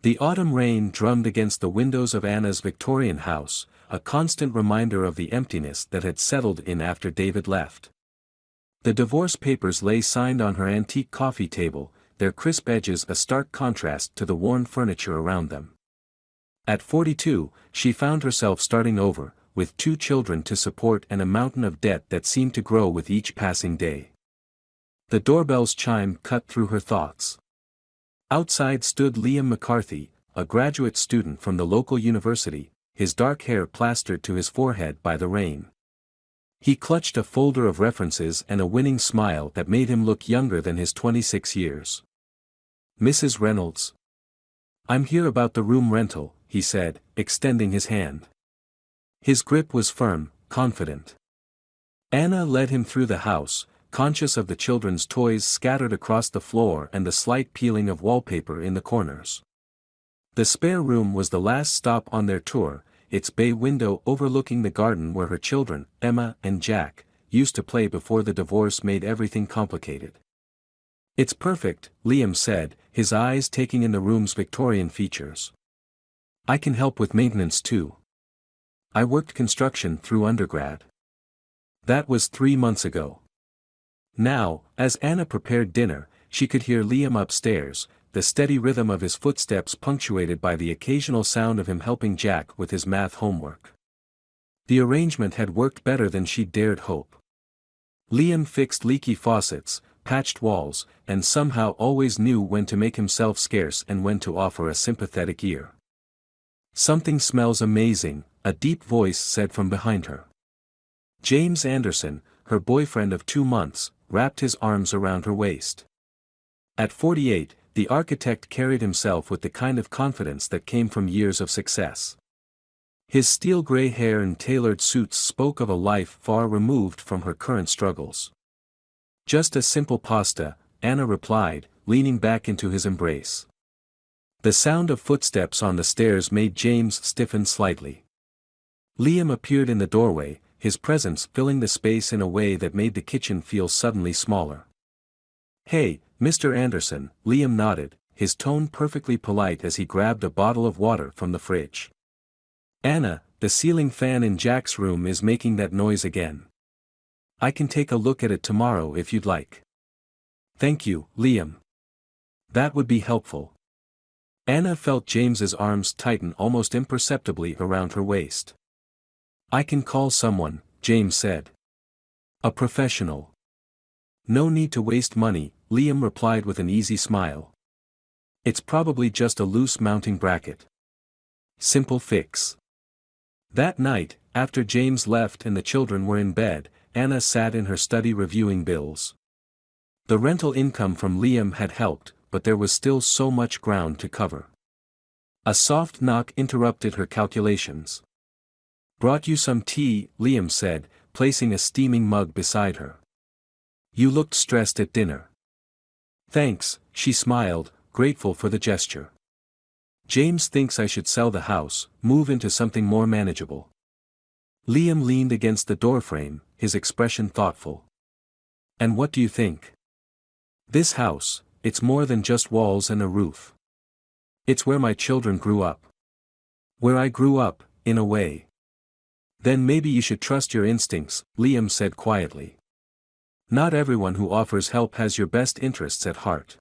The autumn rain drummed against the windows of Anna's Victorian house, a constant reminder of the emptiness that had settled in after David left. The divorce papers lay signed on her antique coffee table, their crisp edges a stark contrast to the worn furniture around them. At 42, she found herself starting over, with 2 children to support and a mountain of debt that seemed to grow with each passing day. The doorbell's chime cut through her thoughts. Outside stood Liam McCarthy, a graduate student from the local university, his dark hair plastered to his forehead by the rain. He clutched a folder of references and a winning smile that made him look younger than his 26 years. "Mrs. Reynolds. I'm here about the room rental," he said, extending his hand. His grip was firm, confident. Anna led him through the house, conscious of the children's toys scattered across the floor and the slight peeling of wallpaper in the corners. The spare room was the last stop on their tour, its bay window overlooking the garden where her children, Emma and Jack, used to play before the divorce made everything complicated. "It's perfect," Liam said, his eyes taking in the room's Victorian features. "I can help with maintenance too. I worked construction through undergrad." That was 3 months ago. Now, as Anna prepared dinner, she could hear Liam upstairs, the steady rhythm of his footsteps punctuated by the occasional sound of him helping Jack with his math homework. The arrangement had worked better than she'd dared hope. Liam fixed leaky faucets, patched walls, and somehow always knew when to make himself scarce and when to offer a sympathetic ear. "Something smells amazing," a deep voice said from behind her. James Anderson, her boyfriend of 2 months, wrapped his arms around her waist. At 48, the architect carried himself with the kind of confidence that came from years of success. His steel-gray hair and tailored suits spoke of a life far removed from her current struggles. "Just a simple pasta," Anna replied, leaning back into his embrace. The sound of footsteps on the stairs made James stiffen slightly. Liam appeared in the doorway, his presence filling the space in a way that made the kitchen feel suddenly smaller. "Hey, Mr. Anderson," Liam nodded, his tone perfectly polite as he grabbed a bottle of water from the fridge. "Anna, the ceiling fan in Jack's room is making that noise again. I can take a look at it tomorrow if you'd like." "Thank you, Liam. That would be helpful." Anna felt James's arms tighten almost imperceptibly around her waist. "I can call someone," James said. "A professional." "No need to waste money," Liam replied with an easy smile. "It's probably just a loose mounting bracket. Simple fix." That night, after James left and the children were in bed, Anna sat in her study reviewing bills. The rental income from Liam had helped, but there was still so much ground to cover. A soft knock interrupted her calculations. "Brought you some tea," Liam said, placing a steaming mug beside her. "You looked stressed at dinner." "Thanks," she smiled, grateful for the gesture. "James thinks I should sell the house, move into something more manageable." Liam leaned against the doorframe, his expression thoughtful. "And what do you think? This house, it's more than just walls and a roof. It's where my children grew up. Where I grew up, in a way." "Then maybe you should trust your instincts," Liam said quietly. "Not everyone who offers help has your best interests at heart."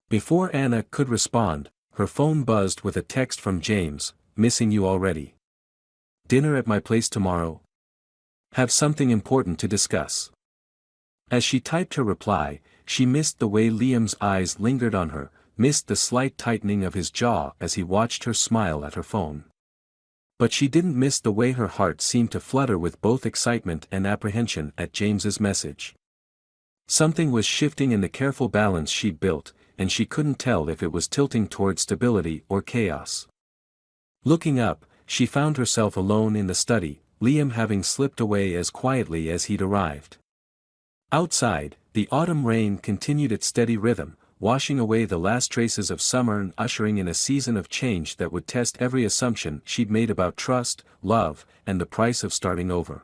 Before Anna could respond, her phone buzzed with a text from James, "Missing you already. Dinner at my place tomorrow? Have something important to discuss." As she typed her reply, she missed the way Liam's eyes lingered on her, missed the slight tightening of his jaw as he watched her smile at her phone. But she didn't miss the way her heart seemed to flutter with both excitement and apprehension at James's message. Something was shifting in the careful balance she'd built, and she couldn't tell if it was tilting toward stability or chaos. Looking up, she found herself alone in the study, Liam having slipped away as quietly as he'd arrived. Outside, the autumn rain continued its steady rhythm, washing away the last traces of summer and ushering in a season of change that would test every assumption she'd made about trust, love, and the price of starting over.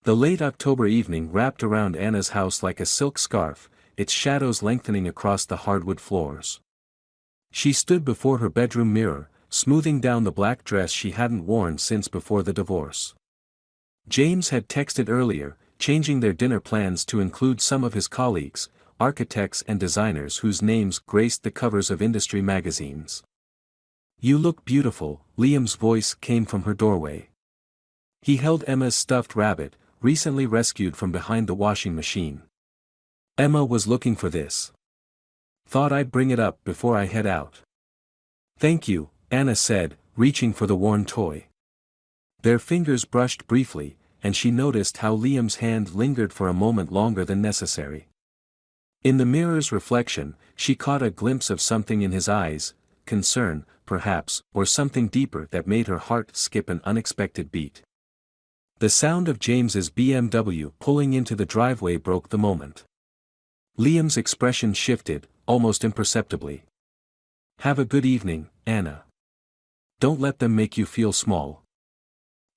The late October evening wrapped around Anna's house like a silk scarf, its shadows lengthening across the hardwood floors. She stood before her bedroom mirror, smoothing down the black dress she hadn't worn since before the divorce. James had texted earlier, changing their dinner plans to include some of his colleagues, architects and designers whose names graced the covers of industry magazines. "You look beautiful," Liam's voice came from her doorway. He held Emma's stuffed rabbit, recently rescued from behind the washing machine. "Emma was looking for this. Thought I'd bring it up before I head out." "Thank you," Anna said, reaching for the worn toy. Their fingers brushed briefly, and she noticed how Liam's hand lingered for a moment longer than necessary. In the mirror's reflection, she caught a glimpse of something in his eyes, concern, perhaps, or something deeper that made her heart skip an unexpected beat. The sound of James's BMW pulling into the driveway broke the moment. Liam's expression shifted, almost imperceptibly. "Have a good evening, Anna. Don't let them make you feel small."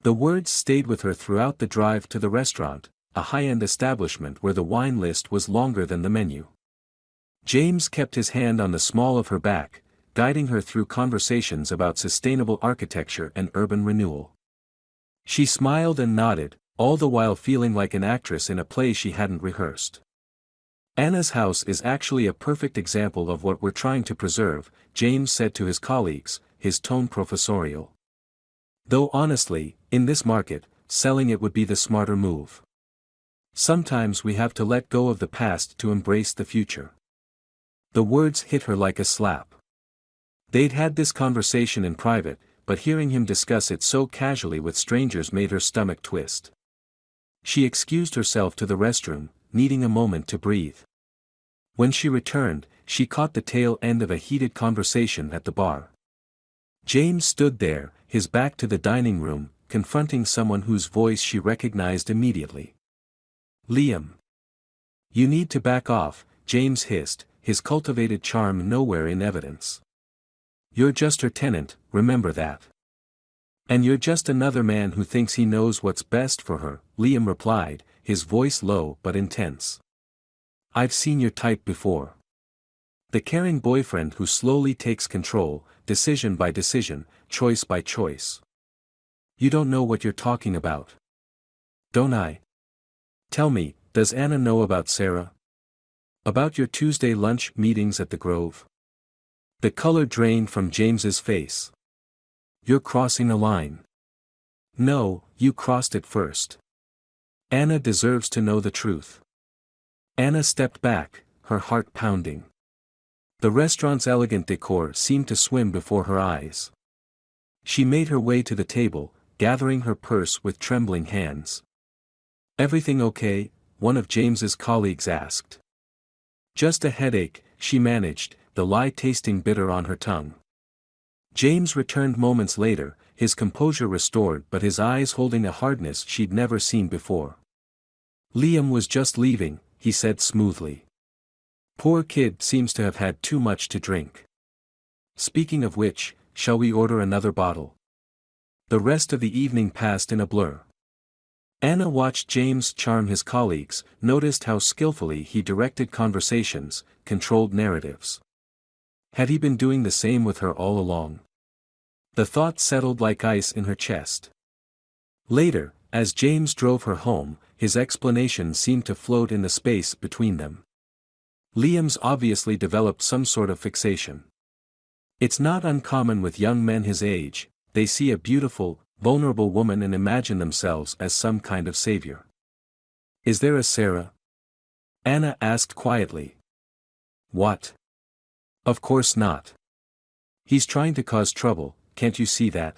The words stayed with her throughout the drive to the restaurant, a high-end establishment where the wine list was longer than the menu. James kept his hand on the small of her back, guiding her through conversations about sustainable architecture and urban renewal. She smiled and nodded, all the while feeling like an actress in a play she hadn't rehearsed. "Anna's house is actually a perfect example of what we're trying to preserve," James said to his colleagues, his tone professorial. "Though honestly, in this market, selling it would be the smarter move. Sometimes we have to let go of the past to embrace the future." The words hit her like a slap. They'd had this conversation in private, but hearing him discuss it so casually with strangers made her stomach twist. She excused herself to the restroom, needing a moment to breathe. When she returned, she caught the tail end of a heated conversation at the bar. James stood there, his back to the dining room, confronting someone whose voice she recognized immediately. "Liam. You need to back off," James hissed, his cultivated charm nowhere in evidence. "You're just her tenant, remember that. And you're just another man who thinks he knows what's best for her," Liam replied, his voice low but intense. "I've seen your type before. The caring boyfriend who slowly takes control, decision by decision, choice by choice. You don't know what you're talking about. Don't I? Tell me, does Anna know about Sarah? About your Tuesday lunch meetings at the Grove?" The color drained from James's face. "You're crossing a line. No, you crossed it first. Anna deserves to know the truth." Anna stepped back, her heart pounding. The restaurant's elegant decor seemed to swim before her eyes. She made her way to the table, gathering her purse with trembling hands. "Everything okay?" one of James's colleagues asked. "Just a headache," she managed, the lie tasting bitter on her tongue. James returned moments later, his composure restored but his eyes holding a hardness she'd never seen before. "Liam was just leaving," he said smoothly. "Poor kid seems to have had too much to drink. Speaking of which, shall we order another bottle?" The rest of the evening passed in a blur. Anna watched James charm his colleagues, noticed how skillfully he directed conversations, controlled narratives. Had he been doing the same with her all along? The thought settled like ice in her chest. Later, as James drove her home, his explanation seemed to float in the space between them. "Liam's obviously developed some sort of fixation. It's not uncommon with young men his age, they see a beautiful, vulnerable woman and imagine themselves as some kind of savior." "Is there a Sarah?" Anna asked quietly. "What? Of course not. He's trying to cause trouble, can't you see that?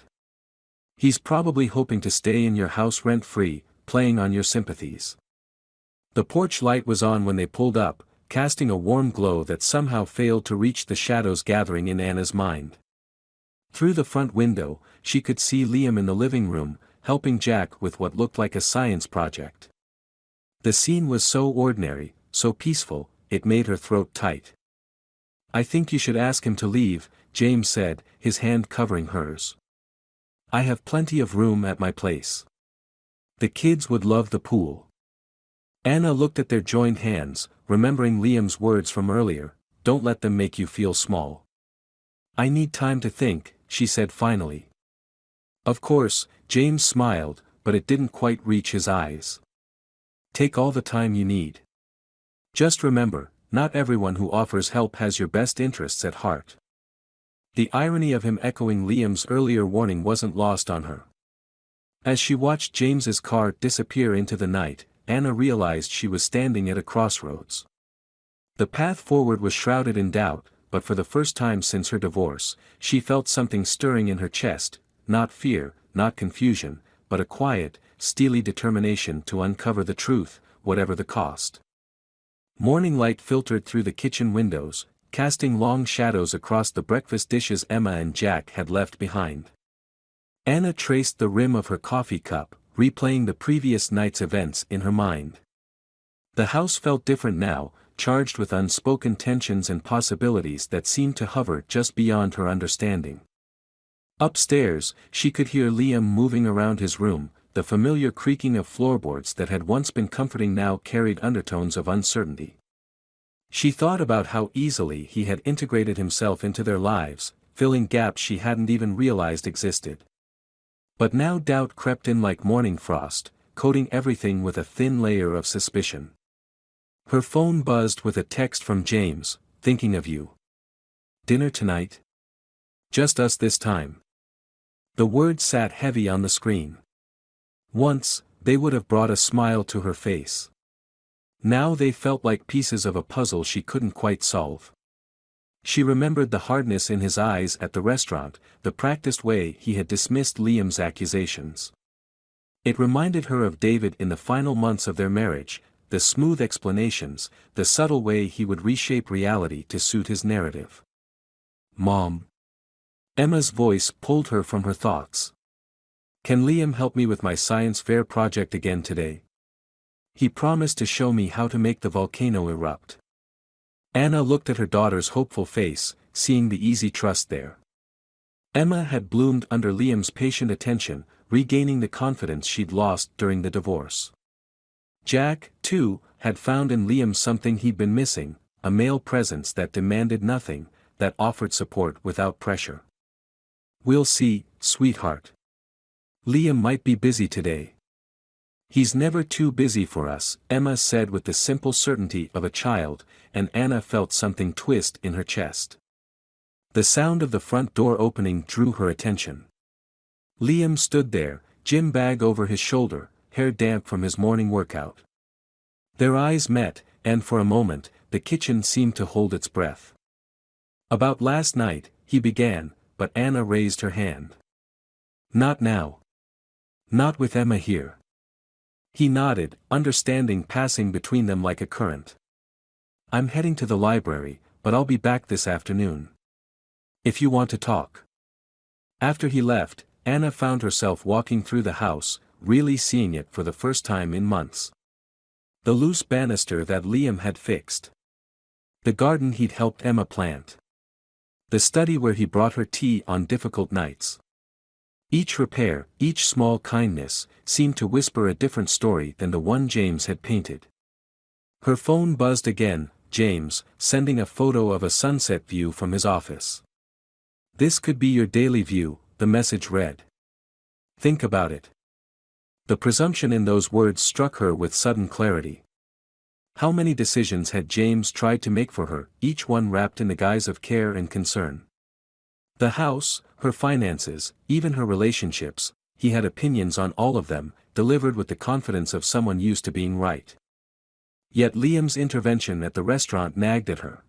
He's probably hoping to stay in your house rent-free, playing on your sympathies." The porch light was on when they pulled up, casting a warm glow that somehow failed to reach the shadows gathering in Anna's mind. Through the front window, she could see Liam in the living room, helping Jack with what looked like a science project. The scene was so ordinary, so peaceful, it made her throat tight. "I think you should ask him to leave," James said, his hand covering hers. "I have plenty of room at my place. The kids would love the pool." Anna looked at their joined hands, remembering Liam's words from earlier, "Don't let them make you feel small." I need time to think, she said finally. Of course, James smiled, but it didn't quite reach his eyes. Take all the time you need. Just remember, not everyone who offers help has your best interests at heart. The irony of him echoing Liam's earlier warning wasn't lost on her. As she watched James's car disappear into the night, Anna realized she was standing at a crossroads. The path forward was shrouded in doubt, but for the first time since her divorce, she felt something stirring in her chest, not fear, not confusion, but a quiet, steely determination to uncover the truth, whatever the cost. Morning light filtered through the kitchen windows, casting long shadows across the breakfast dishes Emma and Jack had left behind. Anna traced the rim of her coffee cup, replaying the previous night's events in her mind. The house felt different now, charged with unspoken tensions and possibilities that seemed to hover just beyond her understanding. Upstairs, she could hear Liam moving around his room, the familiar creaking of floorboards that had once been comforting now carried undertones of uncertainty. She thought about how easily he had integrated himself into their lives, filling gaps she hadn't even realized existed. But now doubt crept in like morning frost, coating everything with a thin layer of suspicion. Her phone buzzed with a text from James, "Thinking of you. Dinner tonight? Just us this time." The words sat heavy on the screen. Once, they would have brought a smile to her face. Now they felt like pieces of a puzzle she couldn't quite solve. She remembered the hardness in his eyes at the restaurant, the practiced way he had dismissed Liam's accusations. It reminded her of David in the final months of their marriage, the smooth explanations, the subtle way he would reshape reality to suit his narrative. "Mom." Emma's voice pulled her from her thoughts. "Can Liam help me with my science fair project again today? He promised to show me how to make the volcano erupt." Anna looked at her daughter's hopeful face, seeing the easy trust there. Emma had bloomed under Liam's patient attention, regaining the confidence she'd lost during the divorce. Jack, too, had found in Liam something he'd been missing, a male presence that demanded nothing, that offered support without pressure. "We'll see, sweetheart. Liam might be busy today." "He's never too busy for us," Emma said with the simple certainty of a child, and Anna felt something twist in her chest. The sound of the front door opening drew her attention. Liam stood there, gym bag over his shoulder, hair damp from his morning workout. Their eyes met, and for a moment, the kitchen seemed to hold its breath. "About last night," he began, but Anna raised her hand. "Not now. Not with Emma here." He nodded, understanding passing between them like a current. "I'm heading to the library, but I'll be back this afternoon. If you want to talk." After he left, Anna found herself walking through the house, really seeing it for the first time in months. The loose banister that Liam had fixed. The garden he'd helped Emma plant. The study where he brought her tea on difficult nights. Each repair, each small kindness, seemed to whisper a different story than the one James had painted. Her phone buzzed again, James, sending a photo of a sunset view from his office. "This could be your daily view," the message read. "Think about it." The presumption in those words struck her with sudden clarity. How many decisions had James tried to make for her, each one wrapped in the guise of care and concern? The house, her finances, even her relationships, he had opinions on all of them, delivered with the confidence of someone used to being right. Yet Liam's intervention at the restaurant nagged at her.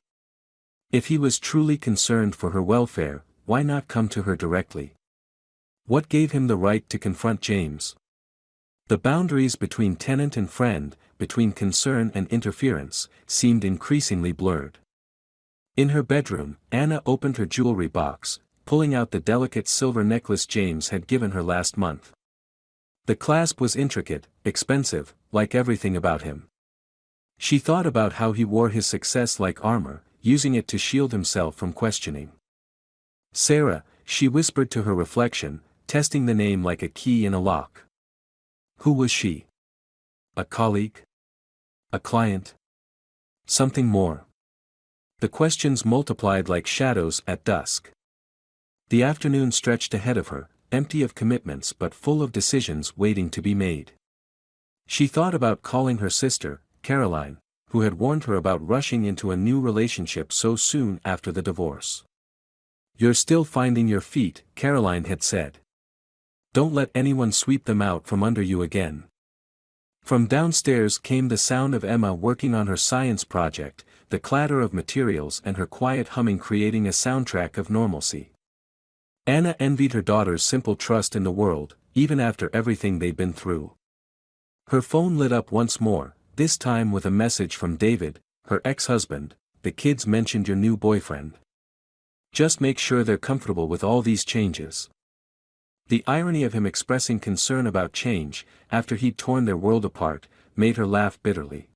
If he was truly concerned for her welfare, why not come to her directly? What gave him the right to confront James? The boundaries between tenant and friend, between concern and interference, seemed increasingly blurred. In her bedroom, Anna opened her jewelry box, pulling out the delicate silver necklace James had given her last month. The clasp was intricate, expensive, like everything about him. She thought about how he wore his success like armor, using it to shield himself from questioning. "Sarah," she whispered to her reflection, testing the name like a key in a lock. Who was she? A colleague? A client? Something more? The questions multiplied like shadows at dusk. The afternoon stretched ahead of her, empty of commitments but full of decisions waiting to be made. She thought about calling her sister, Caroline, who had warned her about rushing into a new relationship so soon after the divorce. "You're still finding your feet," Caroline had said. "Don't let anyone sweep them out from under you again." From downstairs came the sound of Emma working on her science project, the clatter of materials and her quiet humming creating a soundtrack of normalcy. Anna envied her daughter's simple trust in the world, even after everything they'd been through. Her phone lit up once more, this time with a message from David, her ex-husband. "The kids mentioned your new boyfriend. Just make sure they're comfortable with all these changes." The irony of him expressing concern about change, after he'd torn their world apart, made her laugh bitterly.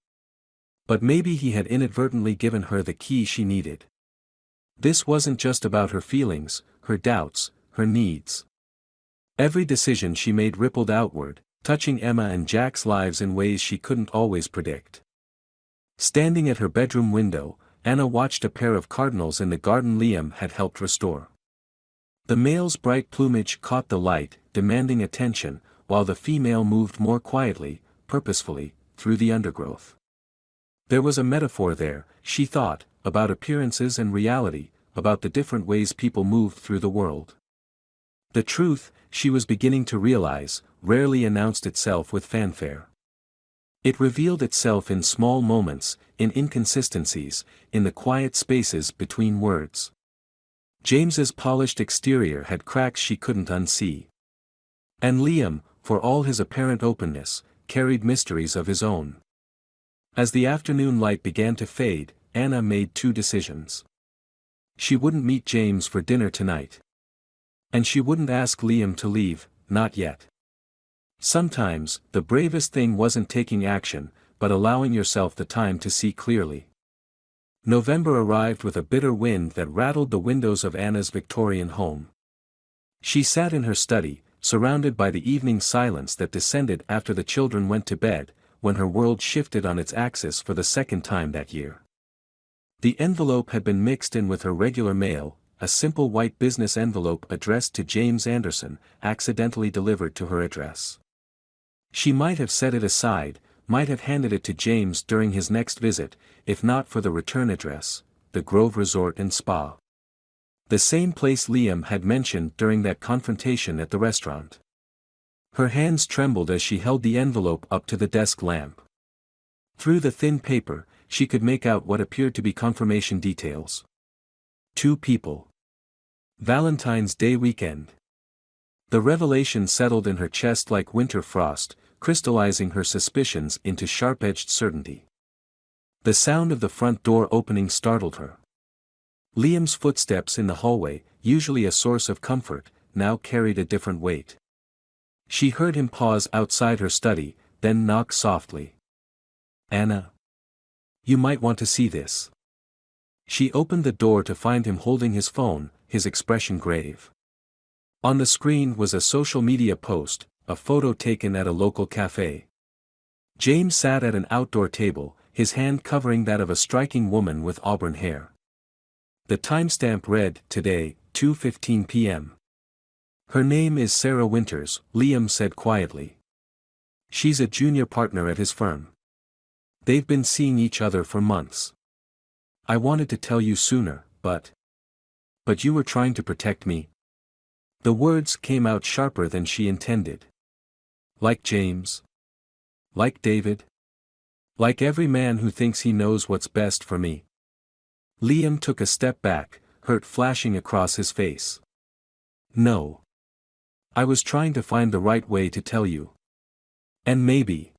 But maybe he had inadvertently given her the key she needed. This wasn't just about her feelings, her doubts, her needs. Every decision she made rippled outward, touching Emma and Jack's lives in ways she couldn't always predict. Standing at her bedroom window, Anna watched a pair of cardinals in the garden Liam had helped restore. The male's bright plumage caught the light, demanding attention, while the female moved more quietly, purposefully, through the undergrowth. There was a metaphor there, she thought, about appearances and reality, about the different ways people moved through the world. The truth, she was beginning to realize, rarely announced itself with fanfare. It revealed itself in small moments, in inconsistencies, in the quiet spaces between words. James's polished exterior had cracks she couldn't unsee. And Liam, for all his apparent openness, carried mysteries of his own. As the afternoon light began to fade, Anna made two decisions. She wouldn't meet James for dinner tonight. And she wouldn't ask Liam to leave, not yet. Sometimes, the bravest thing wasn't taking action, but allowing yourself the time to see clearly. November arrived with a bitter wind that rattled the windows of Anna's Victorian home. She sat in her study, surrounded by the evening silence that descended after the children went to bed, when her world shifted on its axis for the second time that year. The envelope had been mixed in with her regular mail, a simple white business envelope addressed to James Anderson, accidentally delivered to her address. She might have set it aside, might have handed it to James during his next visit, if not for the return address, the Grove Resort and Spa. The same place Liam had mentioned during that confrontation at the restaurant. Her hands trembled as she held the envelope up to the desk lamp. Through the thin paper, she could make out what appeared to be confirmation details. 2 people. Valentine's Day weekend. The revelation settled in her chest like winter frost, crystallizing her suspicions into sharp-edged certainty. The sound of the front door opening startled her. Liam's footsteps in the hallway, usually a source of comfort, now carried a different weight. She heard him pause outside her study, then knock softly. "Anna. You might want to see this." She opened the door to find him holding his phone, his expression grave. On the screen was a social media post, a photo taken at a local cafe. James sat at an outdoor table, his hand covering that of a striking woman with auburn hair. The timestamp read, "Today, 2:15 p.m. "Her name is Sarah Winters," Liam said quietly. "She's a junior partner at his firm. They've been seeing each other for months. I wanted to tell you sooner, but you were trying to protect me." The words came out sharper than she intended. "Like James? Like David? Like every man who thinks he knows what's best for me?" Liam took a step back, hurt flashing across his face. "No. I was trying to find the right way to tell you. And maybe."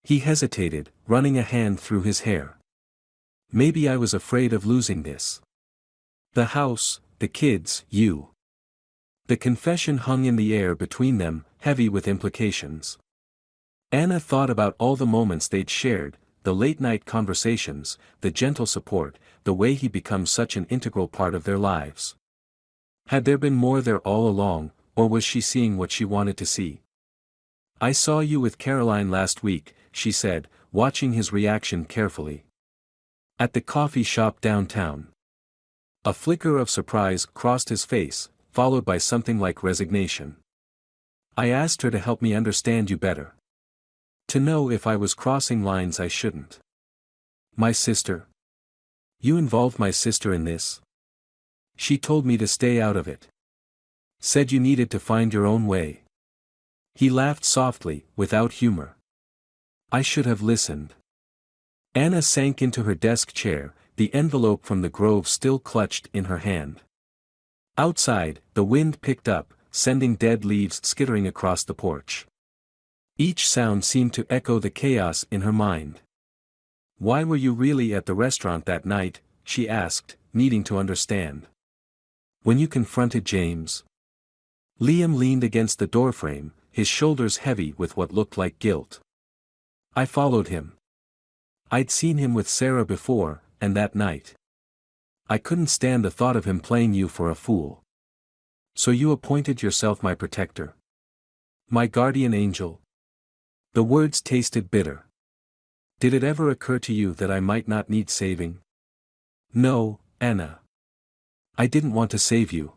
He hesitated, running a hand through his hair. "Maybe I was afraid of losing this. The house, the kids, you." The confession hung in the air between them, heavy with implications. Anna thought about all the moments they'd shared, the late-night conversations, the gentle support, the way he'd become such an integral part of their lives. Had there been more there all along, or was she seeing what she wanted to see? "I saw you with Caroline last week," she said, watching his reaction carefully. "At the coffee shop downtown." A flicker of surprise crossed his face, followed by something like resignation. I asked her to help me understand you better. To know if I was crossing lines I shouldn't. My sister? You involved my sister in this? She told me to stay out of it. Said you needed to find your own way. He laughed softly, without humor. I should have listened. Anna sank into her desk chair, the envelope from the grove still clutched in her hand. Outside, the wind picked up, sending dead leaves skittering across the porch. Each sound seemed to echo the chaos in her mind. Why were you really at the restaurant that night? She asked, needing to understand. When you confronted James. Liam leaned against the doorframe, his shoulders heavy with what looked like guilt. I followed him. I'd seen him with Sarah before, and that night. I couldn't stand the thought of him playing you for a fool. So you appointed yourself my protector? My guardian angel? The words tasted bitter. Did it ever occur to you that I might not need saving? No, Anna. I didn't want to save you.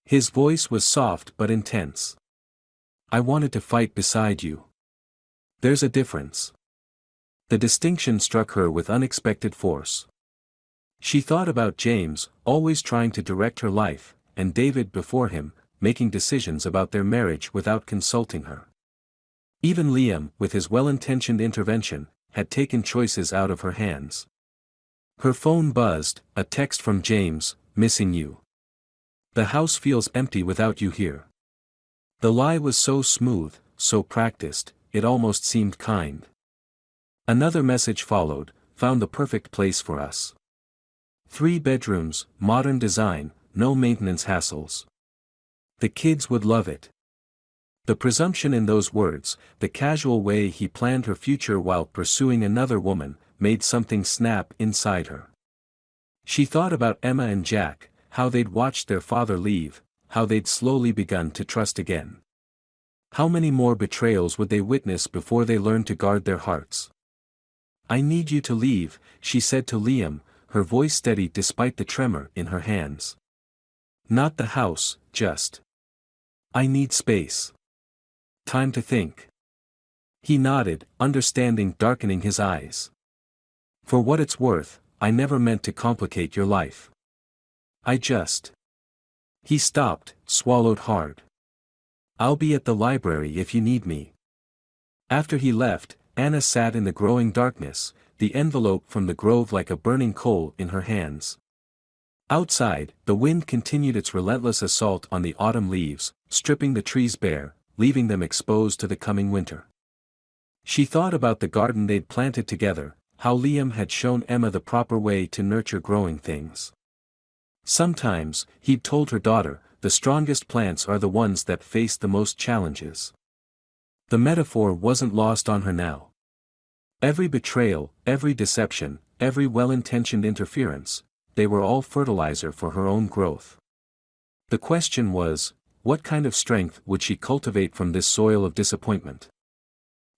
His voice was soft but intense. I wanted to fight beside you. There's a difference. The distinction struck her with unexpected force. She thought about James, always trying to direct her life, and David before him, making decisions about their marriage without consulting her. Even Liam, with his well-intentioned intervention, had taken choices out of her hands. Her phone buzzed, a text from James, missing you. The house feels empty without you here. The lie was so smooth, so practiced, it almost seemed kind. Another message followed, found the perfect place for us. 3 bedrooms, modern design, no maintenance hassles. The kids would love it. The presumption in those words, the casual way he planned her future while pursuing another woman, made something snap inside her. She thought about Emma and Jack, how they'd watched their father leave, how they'd slowly begun to trust again. How many more betrayals would they witness before they learned to guard their hearts? I need you to leave, she said to Liam, her voice steady despite the tremor in her hands. Not the house, just. I need space. Time to think. He nodded, understanding darkening his eyes. For what it's worth, I never meant to complicate your life. I just. He stopped, swallowed hard. I'll be at the library if you need me. After he left, Anna sat in the growing darkness, the envelope from the grove like a burning coal in her hands. Outside, the wind continued its relentless assault on the autumn leaves, stripping the trees bare, leaving them exposed to the coming winter. She thought about the garden they'd planted together, how Liam had shown Emma the proper way to nurture growing things. Sometimes, he'd told her daughter, the strongest plants are the ones that face the most challenges. The metaphor wasn't lost on her now. Every betrayal, every deception, every well-intentioned interference, they were all fertilizer for her own growth. The question was, what kind of strength would she cultivate from this soil of disappointment?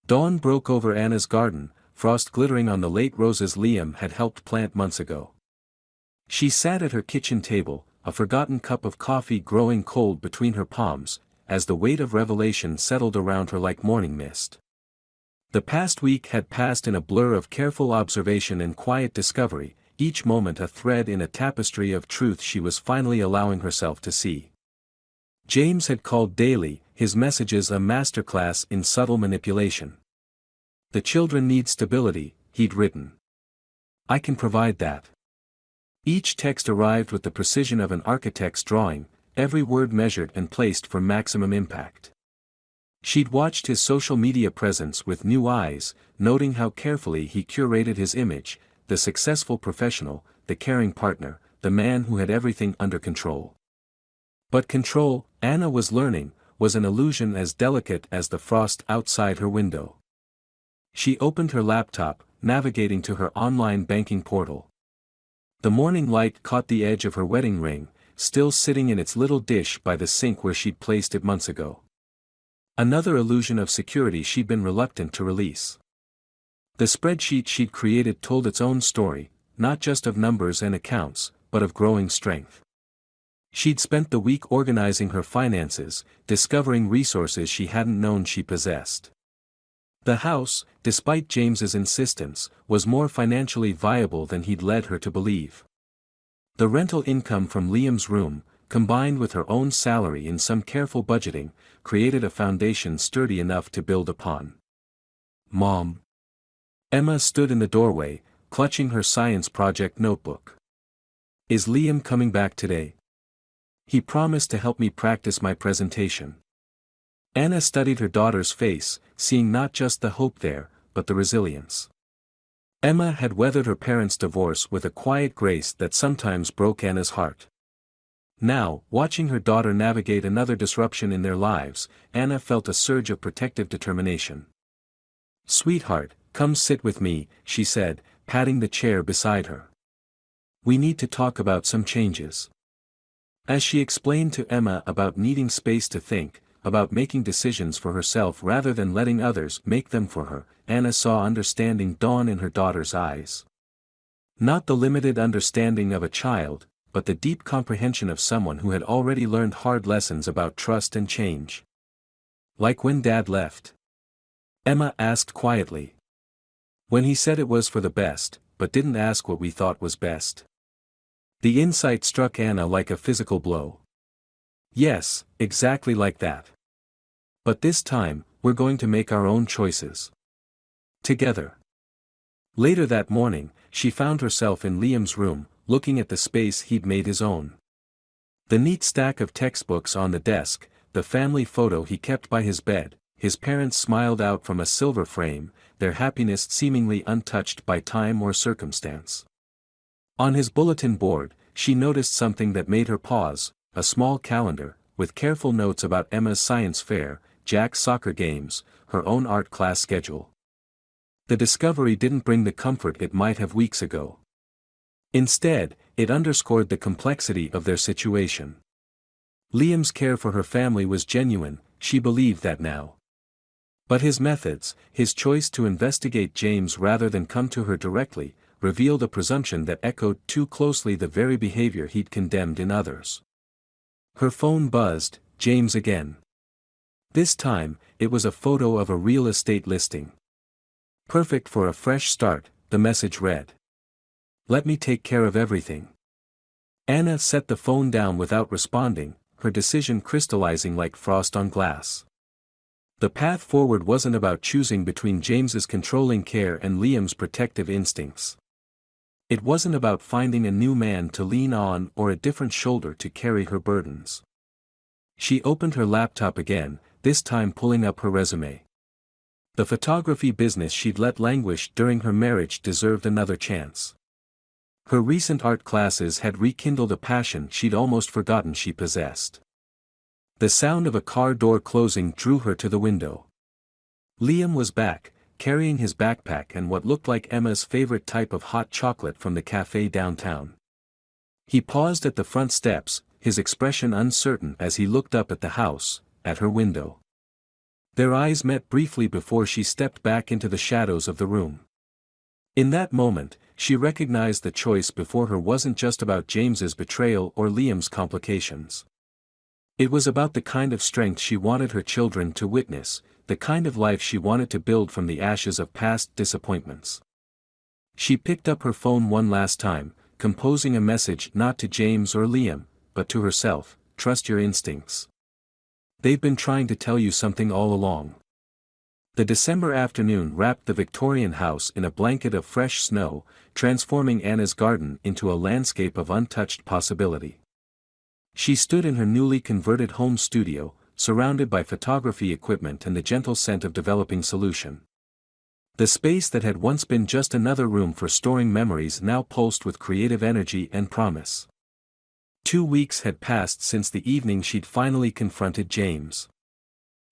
Dawn broke over Anna's garden, frost glittering on the late roses Liam had helped plant months ago. She sat at her kitchen table, a forgotten cup of coffee growing cold between her palms, as the weight of revelation settled around her like morning mist. The past week had passed in a blur of careful observation and quiet discovery, each moment a thread in a tapestry of truth she was finally allowing herself to see. James had called daily, his messages a masterclass in subtle manipulation. The children need stability, he'd written. I can provide that. Each text arrived with the precision of an architect's drawing, every word measured and placed for maximum impact. She'd watched his social media presence with new eyes, noting how carefully he curated his image, the successful professional, the caring partner, the man who had everything under control. But control, Anna was learning, was an illusion as delicate as the frost outside her window. She opened her laptop, navigating to her online banking portal. The morning light caught the edge of her wedding ring, still sitting in its little dish by the sink where she'd placed it months ago. Another illusion of security she'd been reluctant to release. The spreadsheet she'd created told its own story, not just of numbers and accounts, but of growing strength. She'd spent the week organizing her finances, discovering resources she hadn't known she possessed. The house, despite James's insistence, was more financially viable than he'd led her to believe. The rental income from Liam's room, combined with her own salary and some careful budgeting, created a foundation sturdy enough to build upon. "Mom." Emma stood in the doorway, clutching her science project notebook. "Is Liam coming back today? He promised to help me practice my presentation." Anna studied her daughter's face, seeing not just the hope there, but the resilience. Emma had weathered her parents' divorce with a quiet grace that sometimes broke Anna's heart. Now, watching her daughter navigate another disruption in their lives, Anna felt a surge of protective determination. "Sweetheart, come sit with me," she said, patting the chair beside her. "We need to talk about some changes." As she explained to Emma about needing space to think, about making decisions for herself rather than letting others make them for her, Anna saw understanding dawn in her daughter's eyes. Not the limited understanding of a child, but the deep comprehension of someone who had already learned hard lessons about trust and change. "Like when Dad left?" Emma asked quietly. "When he said it was for the best, but didn't ask what we thought was best." The insight struck Anna like a physical blow. "Yes, exactly like that. But this time, we're going to make our own choices. Together." Later that morning, she found herself in Liam's room, looking at the space he'd made his own. The neat stack of textbooks on the desk, the family photo he kept by his bed, his parents smiled out from a silver frame, their happiness seemingly untouched by time or circumstance. On his bulletin board, she noticed something that made her pause, a small calendar, with careful notes about Emma's science fair, Jack's soccer games, her own art class schedule. The discovery didn't bring the comfort it might have weeks ago. Instead, it underscored the complexity of their situation. Liam's care for her family was genuine, she believed that now. But his methods, his choice to investigate James rather than come to her directly, revealed a presumption that echoed too closely the very behavior he'd condemned in others. Her phone buzzed, James again. This time, it was a photo of a real estate listing. "Perfect for a fresh start," the message read. "Let me take care of everything." Anna set the phone down without responding, her decision crystallizing like frost on glass. The path forward wasn't about choosing between James's controlling care and Liam's protective instincts. It wasn't about finding a new man to lean on or a different shoulder to carry her burdens. She opened her laptop again, this time pulling up her resume. The photography business she'd let languish during her marriage deserved another chance. Her recent art classes had rekindled a passion she'd almost forgotten she possessed. The sound of a car door closing drew her to the window. Liam was back, carrying his backpack and what looked like Emma's favorite type of hot chocolate from the cafe downtown. He paused at the front steps, his expression uncertain as he looked up at the house, at her window. Their eyes met briefly before she stepped back into the shadows of the room. In that moment, she recognized the choice before her wasn't just about James's betrayal or Liam's complications. It was about the kind of strength she wanted her children to witness, the kind of life she wanted to build from the ashes of past disappointments. She picked up her phone one last time, composing a message not to James or Liam, but to herself: "Trust your instincts. They've been trying to tell you something all along." The December afternoon wrapped the Victorian house in a blanket of fresh snow, transforming Anna's garden into a landscape of untouched possibility. She stood in her newly converted home studio, surrounded by photography equipment and the gentle scent of developing solution. The space that had once been just another room for storing memories now pulsed with creative energy and promise. 2 weeks had passed since the evening she'd finally confronted James.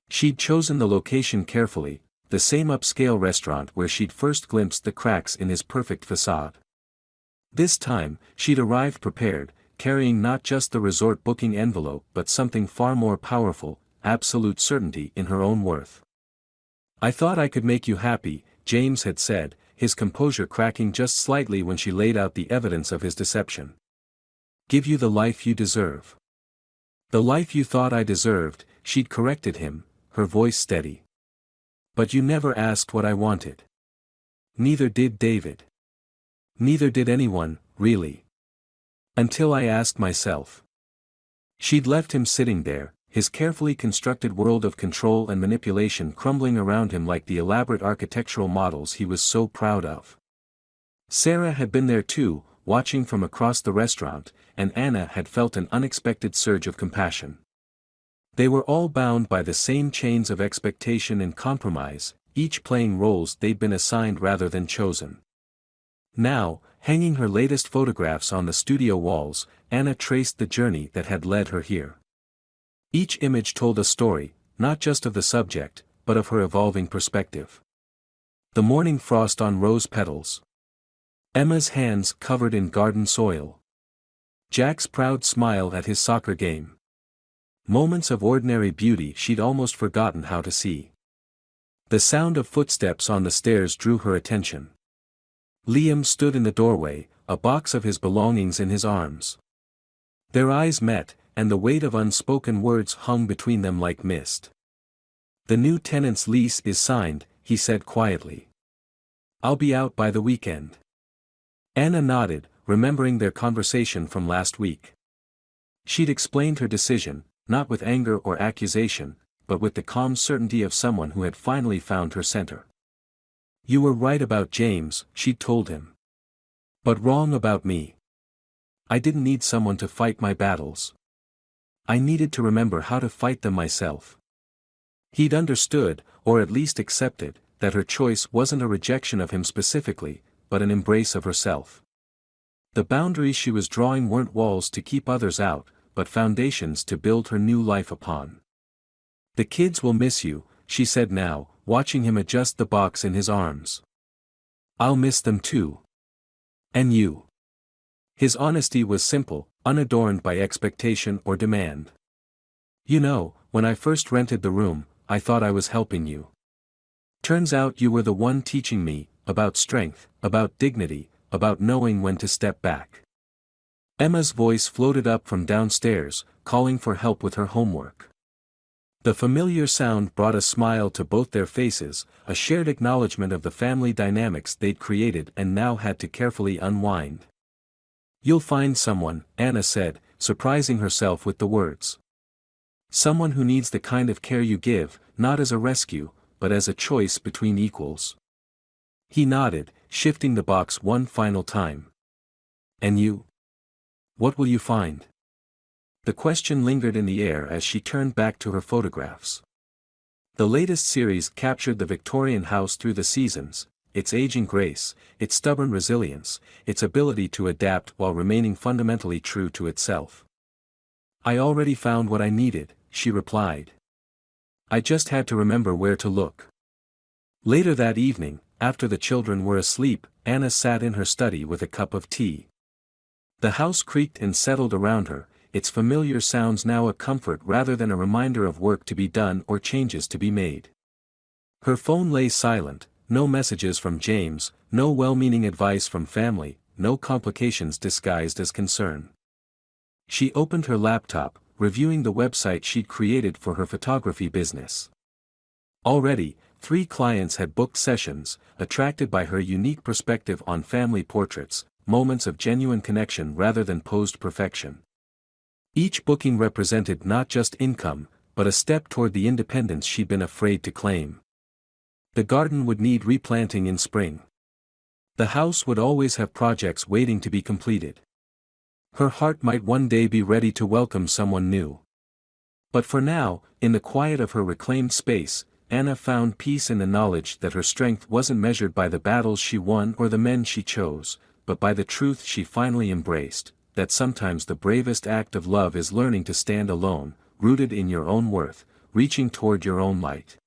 She'd chosen the location carefully, the same upscale restaurant where she'd first glimpsed the cracks in his perfect facade. This time, she'd arrived prepared, carrying not just the resort booking envelope but something far more powerful: absolute certainty in her own worth. "I thought I could make you happy," James had said, his composure cracking just slightly when she laid out the evidence of his deception. "Give you the life you deserve. "The life you thought I deserved," she'd corrected him, her voice steady. "But you never asked what I wanted." Neither did David. Neither did anyone, really. Until I asked myself. She'd left him sitting there, his carefully constructed world of control and manipulation crumbling around him like the elaborate architectural models he was so proud of. Sarah had been there too, watching from across the restaurant, and Anna had felt an unexpected surge of compassion. They were all bound by the same chains of expectation and compromise, each playing roles they'd been assigned rather than chosen. Now, hanging her latest photographs on the studio walls, Anna traced the journey that had led her here. Each image told a story, not just of the subject, but of her evolving perspective. The morning frost on rose petals. Emma's hands covered in garden soil. Jack's proud smile at his soccer game. Moments of ordinary beauty she'd almost forgotten how to see. The sound of footsteps on the stairs drew her attention. Liam stood in the doorway, a box of his belongings in his arms. Their eyes met, and the weight of unspoken words hung between them like mist. "The new tenant's lease is signed," he said quietly. "I'll be out by the weekend." Anna nodded, remembering their conversation from last week. She'd explained her decision, not with anger or accusation, but with the calm certainty of someone who had finally found her center. "You were right about James," she'd told him. "But wrong about me. I didn't need someone to fight my battles. I needed to remember how to fight them myself." He'd understood, or at least accepted, that her choice wasn't a rejection of him specifically, but an embrace of herself. The boundaries she was drawing weren't walls to keep others out, but foundations to build her new life upon. "The kids will miss you," she said now, watching him adjust the box in his arms. "I'll miss them too. And you." His honesty was simple, unadorned by expectation or demand. "You know, when I first rented the room, I thought I was helping you. Turns out you were the one teaching me, about strength, about dignity, about knowing when to step back." Emma's voice floated up from downstairs, calling for help with her homework. The familiar sound brought a smile to both their faces, a shared acknowledgement of the family dynamics they'd created and now had to carefully unwind. "You'll find someone," Anna said, surprising herself with the words. "Someone who needs the kind of care you give, not as a rescue, but as a choice between equals." He nodded, shifting the box one final time. "And you? What will you find?" The question lingered in the air as she turned back to her photographs. The latest series captured the Victorian house through the seasons, its aging grace, its stubborn resilience, its ability to adapt while remaining fundamentally true to itself. "I already found what I needed," she replied. "I just had to remember where to look." Later that evening, after the children were asleep, Anna sat in her study with a cup of tea. The house creaked and settled around her, its familiar sounds now a comfort rather than a reminder of work to be done or changes to be made. Her phone lay silent, no messages from James, no well-meaning advice from family, no complications disguised as concern. She opened her laptop, reviewing the website she'd created for her photography business. Already, 3 clients had booked sessions, attracted by her unique perspective on family portraits, moments of genuine connection rather than posed perfection. Each booking represented not just income, but a step toward the independence she'd been afraid to claim. The garden would need replanting in spring. The house would always have projects waiting to be completed. Her heart might one day be ready to welcome someone new. But for now, in the quiet of her reclaimed space, Anna found peace in the knowledge that her strength wasn't measured by the battles she won or the men she chose, but by the truth she finally embraced, that sometimes the bravest act of love is learning to stand alone, rooted in your own worth, reaching toward your own light.